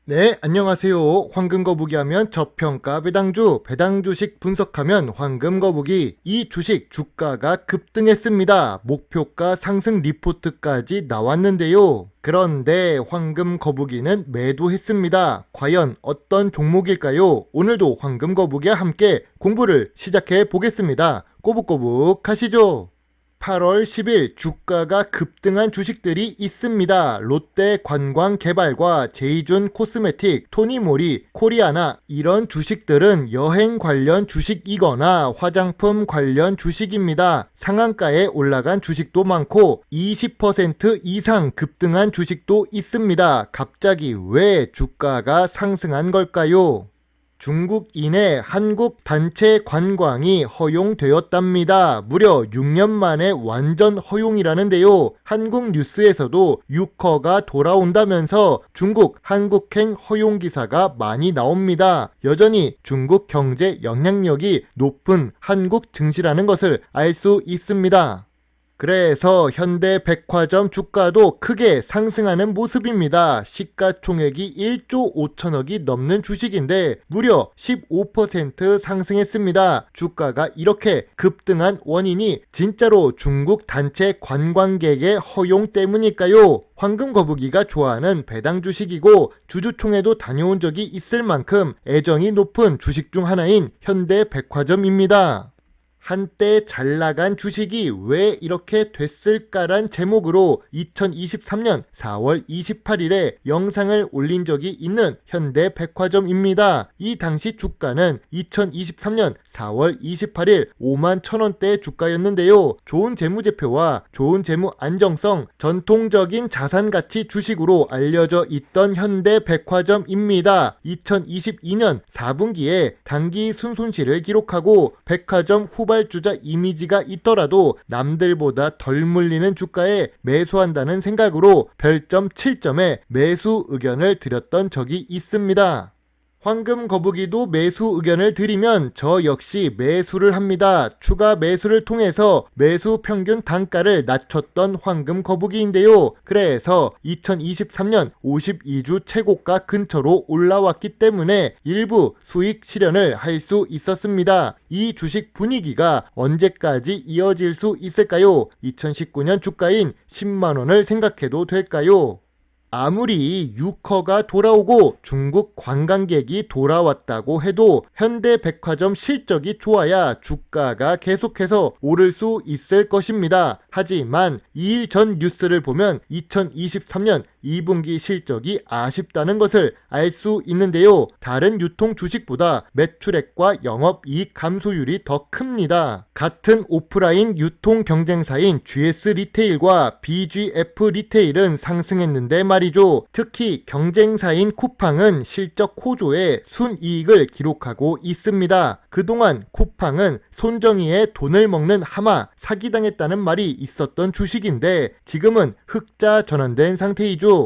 네, 안녕하세요. 황금거북이 하면 저평가 배당주, 배당주식 분석하면 황금거북이. 이 주식 주가가 급등했습니다. 목표가 상승 리포트까지 나왔는데요. 그런데 황금거북이는 매도했습니다. 과연 어떤 종목일까요? 오늘도 황금거북이와 함께 공부를 시작해 보겠습니다. 꼬북꼬북 하시죠. 8월 10일 주가가 급등한 주식들이 있습니다. 롯데관광개발과 제이준 코스메틱, 토니모리, 코리아나 이런 주식들은 여행 관련 주식이거나 화장품 관련 주식입니다. 상한가에 올라간 주식도 많고 20% 이상 급등한 주식도 있습니다. 갑자기 왜 주가가 상승한 걸까요? 중국인의 한국 단체 관광이 허용되었답니다. 무려 6년 만에 완전 허용이라는데요. 한국 뉴스에서도 유커가 돌아온다면서 중국 한국행 허용 기사가 많이 나옵니다. 여전히 중국 경제 영향력이 높은 한국 증시라는 것을 알 수 있습니다. 그래서 현대백화점 주가도 크게 상승하는 모습입니다. 시가총액이 1조 5천억이 넘는 주식인데 무려 15% 상승했습니다. 주가가 이렇게 급등한 원인이 진짜로 중국 단체 관광객의 허용 때문일까요? 황금거북이가 좋아하는 배당 주식이고 주주총회도 다녀온 적이 있을 만큼 애정이 높은 주식 중 하나인 현대백화점입니다. 한때 잘 나간 주식이 왜 이렇게 됐을까란 제목으로 2023년 4월 28일에 영상을 올린 적이 있는 현대백화점입니다. 이 당시 주가는 2023년 4월 28일 5만 1,000원대 주가였는데요. 좋은 재무제표와 좋은 재무 안정성, 전통적인 자산가치 주식으로 알려져 있던 현대백화점입니다. 2022년 4분기에 단기 순손실을 기록하고 백화점 후발주자 이미지가 있더라도 남들보다 덜 물리는 주가에 매수한다는 생각으로 별점 7점에 매수 의견을 드렸던 적이 있습니다. 황금거북이도 매수 의견을 드리면 저 역시 매수를 합니다. 추가 매수를 통해서 매수 평균 단가를 낮췄던 황금거북이인데요. 그래서 2023년 52주 최고가 근처로 올라왔기 때문에 일부 수익 실현을 할 수 있었습니다. 이 주식 분위기가 언제까지 이어질 수 있을까요? 2019년 주가인 10만원을 생각해도 될까요? 아무리 유커가 돌아오고 중국 관광객이 돌아왔다고 해도 현대백화점 실적이 좋아야 주가가 계속해서 오를 수 있을 것입니다. 하지만 2일 전 뉴스를 보면 2023년 2분기 실적이 아쉽다는 것을 알 수 있는데요. 다른 유통 주식보다 매출액과 영업이익 감소율이 더 큽니다. 같은 오프라인 유통 경쟁사인 GS 리테일과 BGF 리테일은 상승했는데 말이죠. 특히 경쟁사인 쿠팡은 실적 호조에 순이익을 기록하고 있습니다. 그동안 쿠팡은 손정희의 돈을 먹는 하마, 사기당했다는 말이 있었던 주식인데 지금은 흑자 전환된 상태이죠.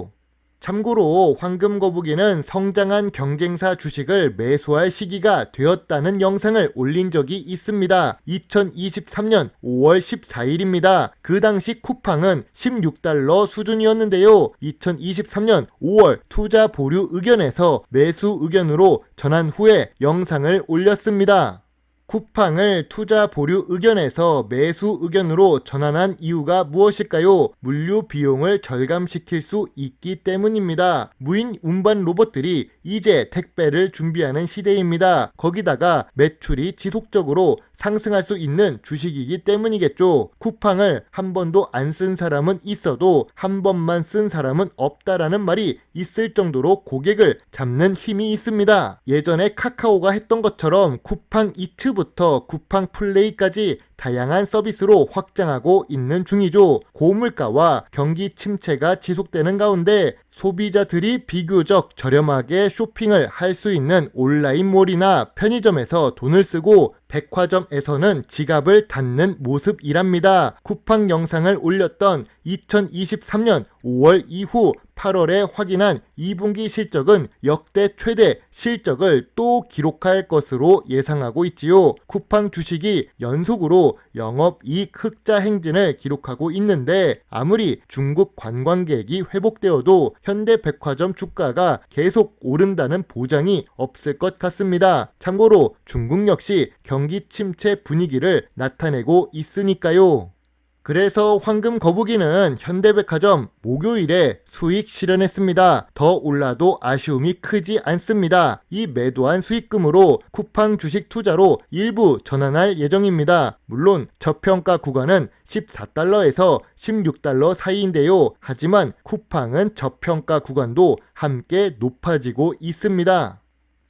참고로 황금거북이는 성장한 경쟁사 주식을 매수할 시기가 되었다는 영상을 올린 적이 있습니다. 2023년 5월 14일입니다. 그 당시 쿠팡은 16달러 수준이었는데요. 2023년 5월 투자 보류 의견에서 매수 의견으로 전환 후에 영상을 올렸습니다. 쿠팡을 투자 보류 의견에서 매수 의견으로 전환한 이유가 무엇일까요? 물류 비용을 절감시킬 수 있기 때문입니다. 무인 운반 로봇들이 이제 택배를 준비하는 시대입니다. 거기다가 매출이 지속적으로 상승할 수 있는 주식이기 때문이겠죠. 쿠팡을 한 번도 안 쓴 사람은 있어도 한 번만 쓴 사람은 없다라는 말이 있을 정도로 고객을 잡는 힘이 있습니다. 예전에 카카오가 했던 것처럼 쿠팡 이츠부터 쿠팡 플레이까지 다양한 서비스로 확장하고 있는 중이죠. 고물가와 경기 침체가 지속되는 가운데 소비자들이 비교적 저렴하게 쇼핑을 할 수 있는 온라인몰이나 편의점에서 돈을 쓰고 백화점에서는 지갑을 닫는 모습이랍니다. 쿠팡 영상을 올렸던 2023년 5월 이후 8월에 확인한 2분기 실적은 역대 최대 실적을 또 기록할 것으로 예상하고 있지요. 쿠팡 주식이 연속으로 영업이익 흑자 행진을 기록하고 있는데 아무리 중국 관광객이 회복되어도 현대백화점 주가가 계속 오른다는 보장이 없을 것 같습니다. 참고로 중국 역시 경기 침체 분위기를 나타내고 있으니까요. 그래서 황금 거북이는 현대백화점 목요일에 수익 실현했습니다. 더 올라도 아쉬움이 크지 않습니다. 이 매도한 수익금으로 쿠팡 주식 투자로 일부 전환할 예정입니다. 물론 저평가 구간은 14달러에서 16달러 사이인데요. 하지만 쿠팡은 저평가 구간도 함께 높아지고 있습니다.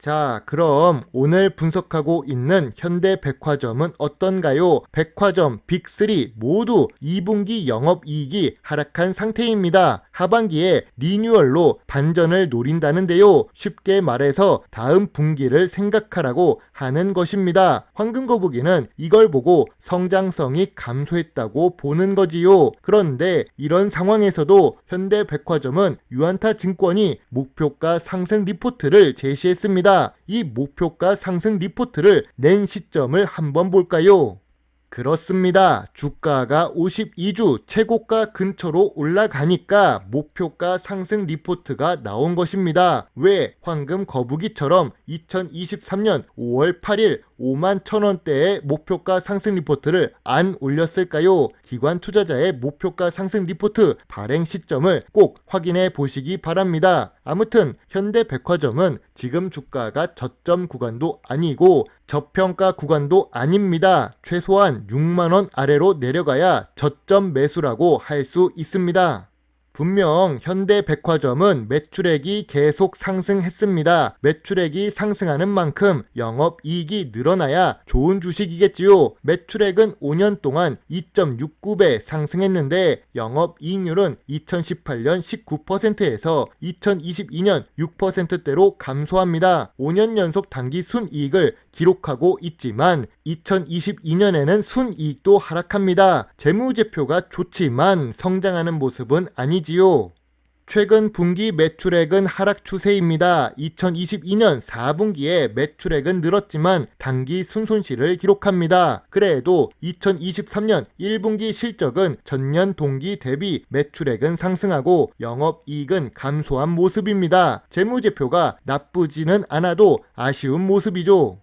자, 그럼 오늘 분석하고 있는 현대백화점은 어떤가요? 백화점 빅3 모두 2분기 영업이익이 하락한 상태입니다. 하반기에 리뉴얼로 반전을 노린다는데요. 쉽게 말해서 다음 분기를 생각하라고 하는 것입니다. 황금거북이는 이걸 보고 성장성이 감소했다고 보는 거지요. 그런데 이런 상황에서도 현대백화점은 유안타 증권이 목표가 상승 리포트를 제시했습니다. 이 목표가 상승 리포트를 낸 시점을 한번 볼까요? 그렇습니다. 주가가 52주 최고가 근처로 올라가니까 목표가 상승 리포트가 나온 것입니다. 왜 황금 거북이처럼 2023년 5월 8일 5만 1,000원대의 목표가 상승 리포트를 안 올렸을까요? 기관 투자자의 목표가 상승 리포트 발행 시점을 꼭 확인해 보시기 바랍니다. 아무튼 현대백화점은 지금 주가가 저점 구간도 아니고 저평가 구간도 아닙니다. 최소한 6만원 아래로 내려가야 저점 매수라고 할 수 있습니다. 분명 현대백화점은 매출액이 계속 상승했습니다. 매출액이 상승하는 만큼 영업이익이 늘어나야 좋은 주식이겠지요. 매출액은 5년 동안 2.69배 상승했는데 영업이익률은 2018년 19%에서 2022년 6%대로 감소합니다. 5년 연속 단기 순이익을 기록하고 있지만 2022년에는 순이익도 하락합니다. 재무제표가 좋지만 성장하는 모습은 아니지요. 최근 분기 매출액은 하락 추세입니다. 2022년 4분기에 매출액은 늘었지만 단기 순손실을 기록합니다. 그래도 2023년 1분기 실적은 전년 동기 대비 매출액은 상승하고 영업이익은 감소한 모습입니다. 재무제표가 나쁘지는 않아도 아쉬운 모습이죠.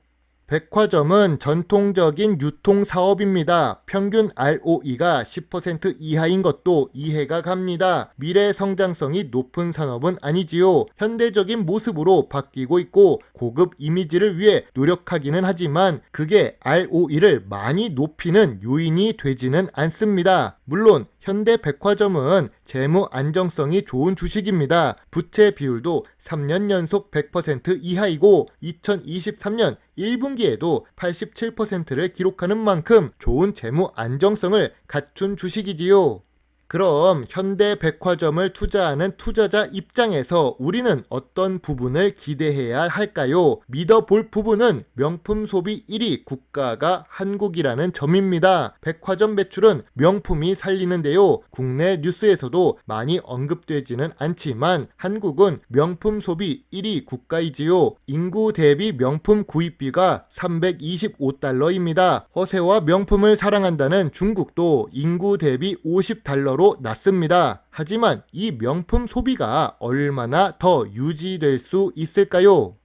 백화점은 전통적인 유통사업입니다. 평균 ROE가 10% 이하인 것도 이해가 갑니다. 미래 성장성이 높은 산업은 아니지요. 현대적인 모습으로 바뀌고 있고 고급 이미지를 위해 노력하기는 하지만 그게 ROE를 많이 높이는 요인이 되지는 않습니다. 물론 현대백화점은 재무 안정성이 좋은 주식입니다. 부채 비율도 3년 연속 100% 이하이고 2023년 1분기에도 87%를 기록하는 만큼 좋은 재무 안정성을 갖춘 주식이지요. 그럼 현대백화점을 투자하는 투자자 입장에서 우리는 어떤 부분을 기대해야 할까요? 믿어볼 부분은 명품 소비 1위 국가가 한국이라는 점입니다. 백화점 매출은 명품이 살리는데요. 국내 뉴스에서도 많이 언급되지는 않지만 한국은 명품 소비 1위 국가이지요. 인구 대비 명품 구입비가 325달러입니다. 허세와 명품을 사랑한다는 중국도 인구 대비 50달러로 낮습니다. 하지만 이 명품 소비가 얼마나 더 유지될 수 있을까요?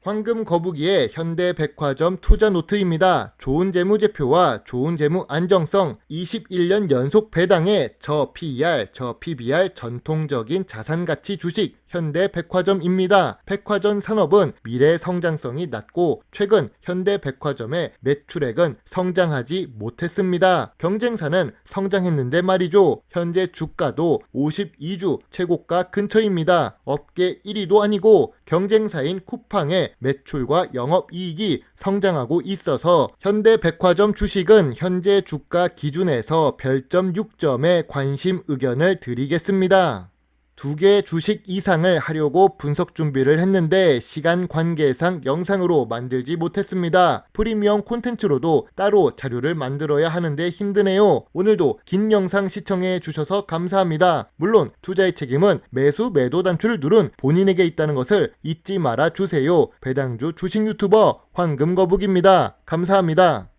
황금 거북이의 현대백화점 투자 노트입니다. 좋은 재무제표와 좋은 재무 안정성, 21년 연속 배당의 저 PER, 저 PBR 전통적인 자산가치 주식 현대백화점입니다. 백화점 산업은 미래 성장성이 낮고 최근 현대백화점의 매출액은 성장하지 못했습니다. 경쟁사는 성장했는데 말이죠. 현재 주가도 52주 최고가 근처입니다. 업계 1위도 아니고 경쟁사인 쿠팡의 매출과 영업이익이 성장하고 있어서 현대백화점 주식은 현재 주가 기준에서 별점 6점의 관심 의견을 드리겠습니다. 2개 주식 이상을 하려고 분석 준비를 했는데 시간 관계상 영상으로 만들지 못했습니다. 프리미엄 콘텐츠로도 따로 자료를 만들어야 하는데 힘드네요. 오늘도 긴 영상 시청해 주셔서 감사합니다. 물론 투자의 책임은 매수 매도 단추를 누른 본인에게 있다는 것을 잊지 말아 주세요. 배당주 주식 유튜버 황금거북입니다. 감사합니다.